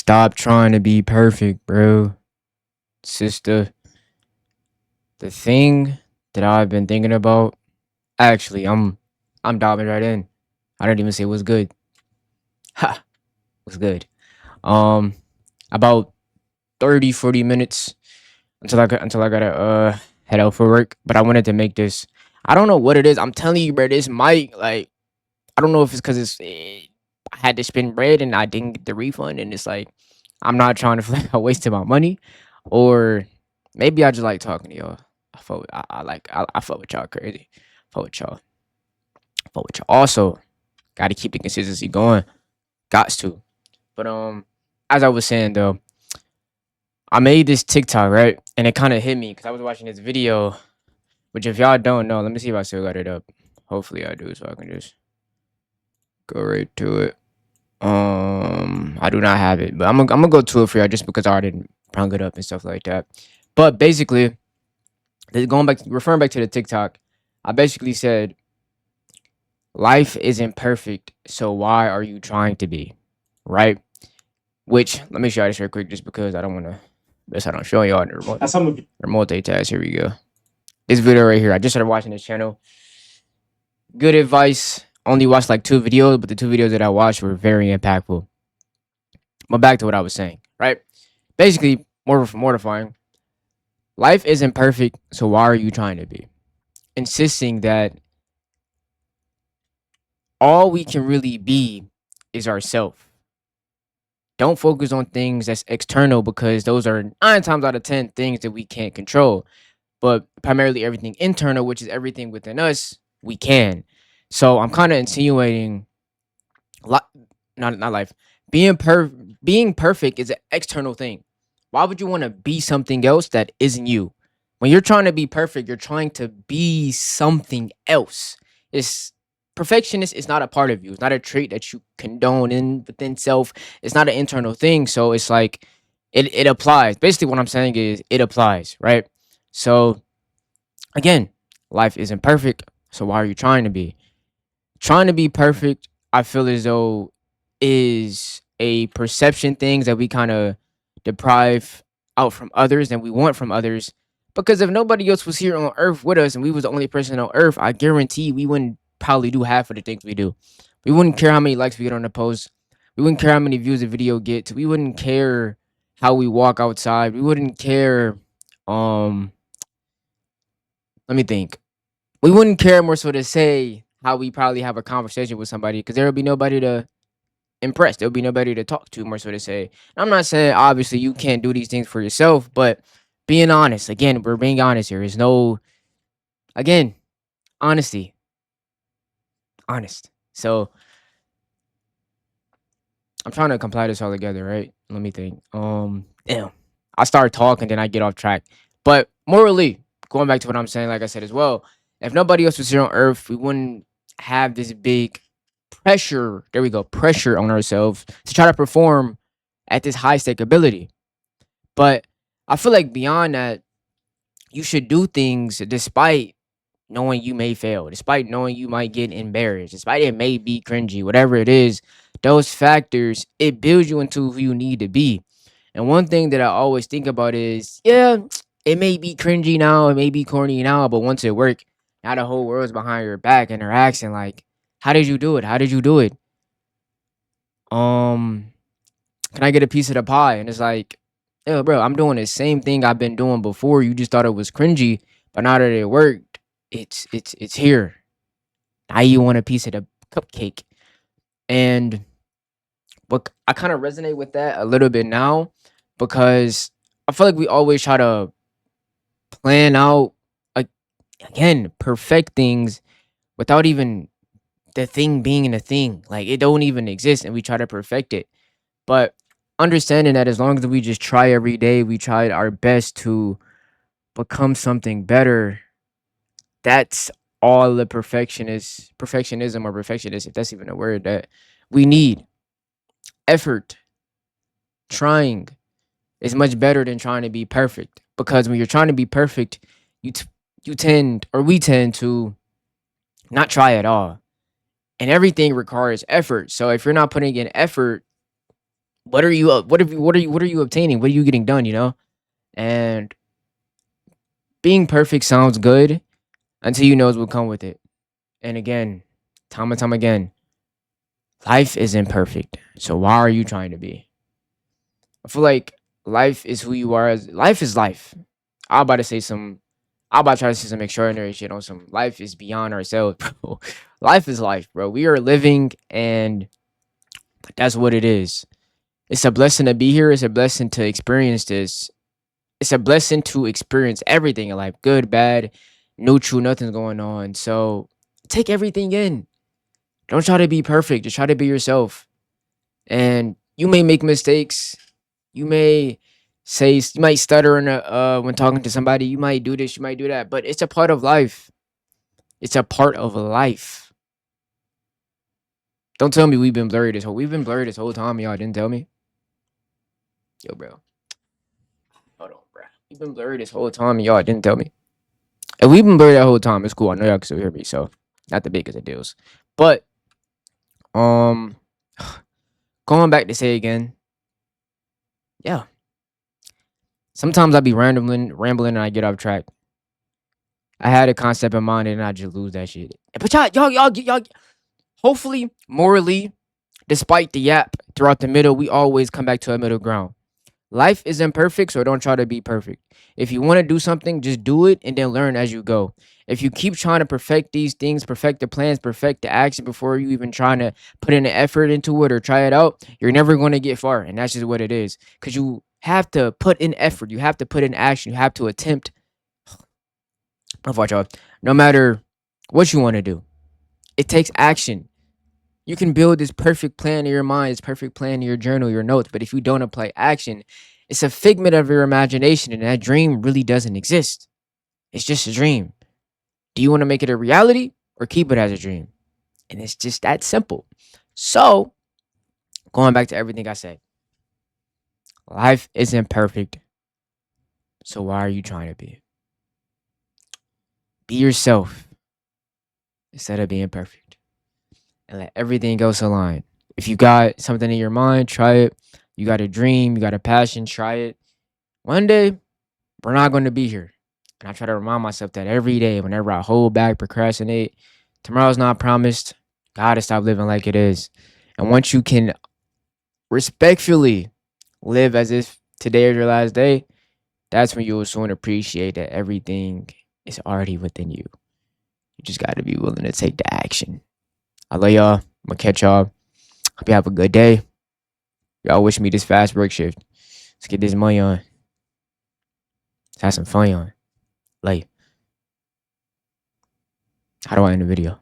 Stop trying to be perfect, bro. Sister, the thing that I've been thinking about, actually, I'm diving right in. I didn't even say what's good. Ha, what's good. Um, about 30, 40 minutes until I gotta head out for work. But I wanted to make this. I don't know what it is. I'm telling you, bro. This might like I don't know if it's because I had to spend bread and I didn't get the refund, and it's like I'm not trying to feel like I wasted my money, or maybe I just like talking to y'all. I fuck with y'all crazy. Fuck with y'all. Fuck with y'all. Also, got to keep the consistency going. Gots to. But as I was saying though, I made this TikTok right, and it kind of hit me because I was watching this video. Which if y'all don't know, let me see if I still got it up. Hopefully I do, so I can just go right to it. I do not have it, but I'm gonna go to it for y'all just because I already brung it up and stuff like that. But basically, referring back to the TikTok, I basically said life isn't perfect, so why are you trying to be, right? Which let me show you this real quick, just because I don't want to miss out on showing y'all the remote multitask. Here we go. This video right here, I just started watching this channel. Good advice. Only watched like 2 videos, but the 2 videos that I watched were very impactful. But back to what I was saying, right? Basically, more mortifying. Life isn't perfect, so why are you trying to be? Insisting that all we can really be is ourselves. Don't focus on things that's external because those are 9 times out of 10 things that we can't control. But primarily everything internal, which is everything within us, we can. So I'm kind of insinuating, li- not life. Being perfect is an external thing. Why would you want to be something else that isn't you? When you're trying to be perfect, you're trying to be something else. It's Perfectionist is not a part of you. It's not a trait that you condone in within self. It's not an internal thing. So it's like it applies. Basically, what I'm saying is it applies, right? So again, life isn't perfect. So why are you trying to be? Trying to be perfect, I feel as though is a perception things that we kind of deprive out from others and we want from others. Because if nobody else was here on earth with us and we was the only person on earth, I guarantee we wouldn't probably do half of the things we do. We wouldn't care how many likes we get on the post. We wouldn't care how many views the video gets. We wouldn't care how we walk outside. We wouldn't care. Um, Let me think. We wouldn't care more so to say how we probably have a conversation with somebody because there would be nobody to impress. There'll be nobody to talk to, more so to say. I'm not saying obviously you can't do these things for yourself, but being honest, again, we're being honest here. There's no, again, honesty, honest. So I'm trying to compile this all together, right? Let me think. Damn, I start talking, then I get off track. But morally, going back to what I'm saying, like I said as well, if nobody else was here on Earth, we wouldn't have this big pressure. There we go, pressure on ourselves to try to perform at this high stake ability. But I feel like beyond that, you should do things despite knowing you may fail, despite knowing you might get embarrassed, despite it may be cringy, whatever it is, those factors, it builds you into who you need to be. And one thing that I always think about is, yeah, it may be cringy now, it may be corny now, but once it work, now the whole world's behind your back and they're asking like, how did you do it? How did you do it? Um, can I get a piece of the pie? And it's like, yeah, bro, I'm doing the same thing I've been doing before. You just thought it was cringy, but now that it worked, it's here. Now you want a piece of the cupcake. And what I kind of resonate with that a little bit now because I feel like we always try to plan out like again, perfect things without even the thing being a thing. Like it don't even exist and we try to perfect it. But understanding that as long as we just try every day, we try our best to become something better. That's all the perfectionism or perfectionist, if that's even a word, that we need. Effort, trying is much better than trying to be perfect. Because when you're trying to be perfect, you t- you tend or we tend to not try at all. And everything requires effort. So if you're not putting in effort, what are you what are you obtaining? What are you getting done, you know? And being perfect sounds good until you knows what come with it. And again, time and time again, life isn't perfect. So why are you trying to be? I feel like life is who you are as life is life. I'm about to say some I'm about to try to say some extraordinary shit on some life is beyond ourselves, bro. Life is life, bro. We are living and that's what it is. It's a blessing to be here. It's a blessing to experience this. It's a blessing to experience everything in life, good, bad, neutral, nothing's going on. So take everything in. Don't try to be perfect. Just try to be yourself. And you may make mistakes. You may you might stutter when talking to somebody. You might do this. You might do that. But it's a part of life. It's a part of life. Don't tell me we've been blurry this whole time. Y'all didn't tell me. Yo, bro. Hold on, bro. We've been blurry this whole time. Y'all didn't tell me. And we've been blurry that whole time. It's cool. I know y'all can still hear me. So not the biggest of deals. But um, going back to say again, yeah. Sometimes I be rambling, and I get off track. I had a concept in mind, and I just lose that shit. But y'all, hopefully, morally, despite the yap throughout the middle, we always come back to a middle ground. Life is imperfect, so don't try to be perfect. If you want to do something, just do it and then learn as you go. If you keep trying to perfect these things, perfect the plans, perfect the action before you even trying to put in the effort into it or try it out, you're never going to get far. And that's just what it is. Because you have to put in effort, you have to put in action, you have to attempt. Watch out. No matter what you want to do, it takes action. You can build this perfect plan in your mind, this perfect plan in your journal, your notes, but if you don't apply action, it's a figment of your imagination, and that dream really doesn't exist. It's just a dream. Do you want to make it a reality or keep it as a dream? And it's just that simple. So, going back to everything I said, life isn't perfect. So, why are you trying to be? Be yourself instead of being perfect and let everything else align. If you got something in your mind, try it. You got a dream, you got a passion, try it. One day, we're not going to be here. And I try to remind myself that every day, whenever I hold back, procrastinate, tomorrow's not promised. Gotta stop living like it is. And once you can respectfully live as if today is your last day, that's when you'll soon appreciate that everything is already within you. You just gotta be willing to take the action. I love y'all. I'm gonna catch y'all. Hope you have a good day. Y'all wish me this fast work shift. Let's get this money on. Let's have some fun on. Like, how do I end the video?